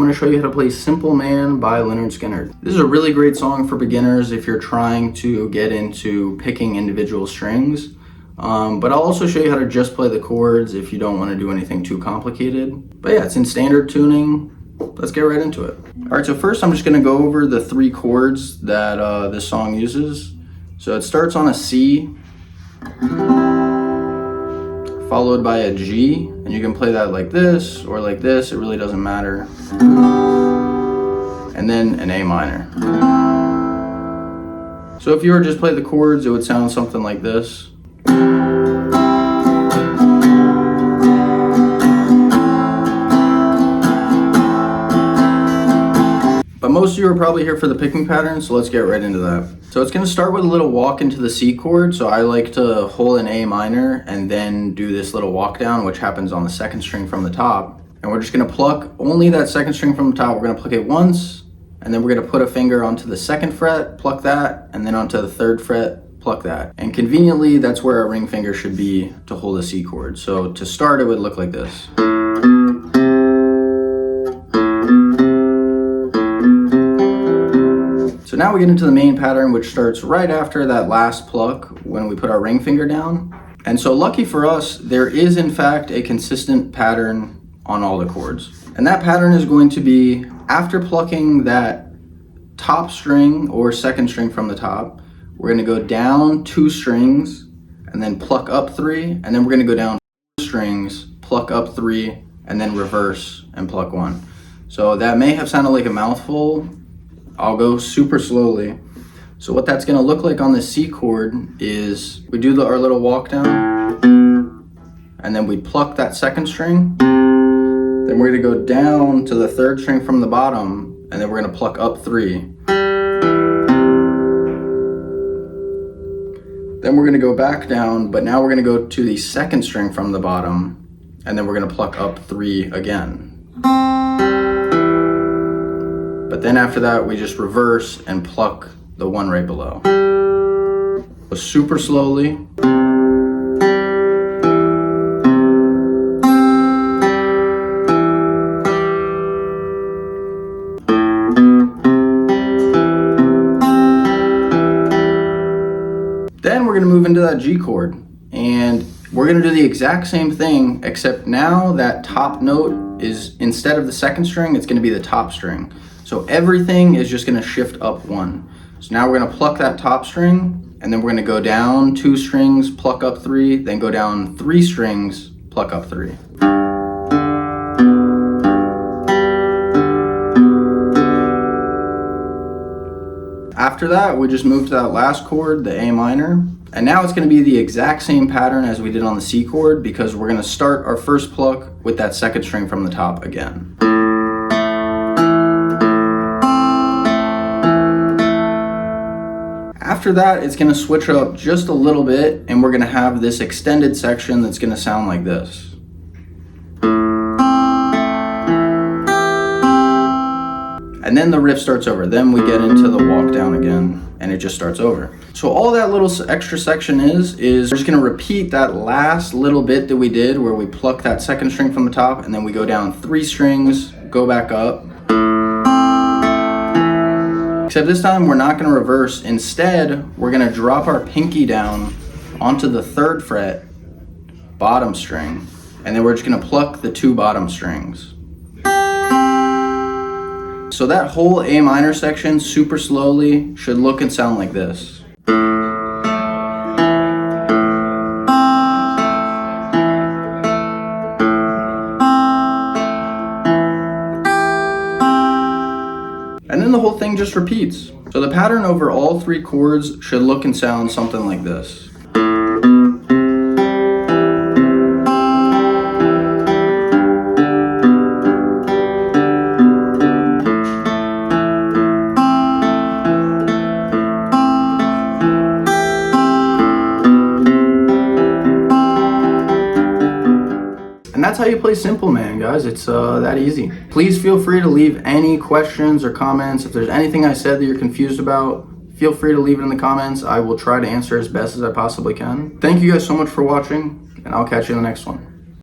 going to show you how to play Simple Man by Lynyrd Skynyrd. This is a really great song for beginners if you're trying to get into picking individual strings. But I'll also show you how to just play the chords if you don't want to do anything too complicated. But yeah, it's in standard tuning. Let's get right into it. All right, so first I'm just going to go over the 3 chords that this song uses. So it starts on a C, followed by a G, and you can play that like this or like this, it really doesn't matter. And then an A minor. So if you were to just play the chords, it would sound something like this. But most of you are probably here for the picking pattern, so let's get right into that. So it's going to start with a little walk into the C chord. So I like to hold an A minor and then do this little walk down, which happens on the 2nd string from the top. And we're just going to pluck only that 2nd string from the top. We're going to pluck it once, and then we're going to put a finger onto the 2nd fret, pluck that, and then onto the 3rd fret, pluck that. And conveniently, that's where our ring finger should be to hold a C chord. So to start, it would look like this. So now we get into the main pattern, which starts right after that last pluck when we put our ring finger down. And so lucky for us, there is in fact a consistent pattern on all the chords. And that pattern is going to be after plucking that top string or 2nd string from the top, we're going to go down 2 strings and then pluck up 3, and then we're going to go down 4 strings, pluck up 3, and then reverse and pluck 1. So that may have sounded like a mouthful. I'll go super slowly. So what that's going to look like on the C chord is we do our little walk down, and then we pluck that 2nd string. Then we're going to go down to the 3rd string from the bottom, and then we're going to pluck up 3. Then we're going to go back down, but now we're going to go to the 2nd string from the bottom, and then we're going to pluck up 3 again. But then after that, we just reverse and pluck the 1 right below. So super slowly. Then we're going to move into that G chord. And we're going to do the exact same thing, except now that top note is, instead of the 2nd string, it's going to be the top string. So everything is just going to shift up 1. So now we're going to pluck that top string, and then we're going to go down 2 strings, pluck up 3, then go down 3 strings, pluck up 3. After that, we just move to that last chord, the A minor. And now it's going to be the exact same pattern as we did on the C chord, because we're going to start our first pluck with that 2nd string from the top again. After that, it's going to switch up just a little bit, and we're going to have this extended section that's going to sound like this. And then the riff starts over. Then we get into the walk down again, and it just starts over. So all that little extra section is we're just going to repeat that last little bit that we did where we pluck that 2nd string from the top, and then we go down 3 strings, go back up. Except this time we're not going to reverse. Instead, we're going to drop our pinky down onto the 3rd fret, bottom string, and then we're just going to pluck the 2 bottom strings. So that whole A minor section, super slowly, should look and sound like this. And then the whole thing just repeats. So the pattern over all 3 chords should look and sound something like this. And that's how you play Simple Man, guys. It's that easy. Please feel free to leave any questions or comments. If there's anything I said that you're confused about, feel free to leave it in the comments. I will try to answer as best as I possibly can. Thank you guys so much for watching, and I'll catch you in the next one.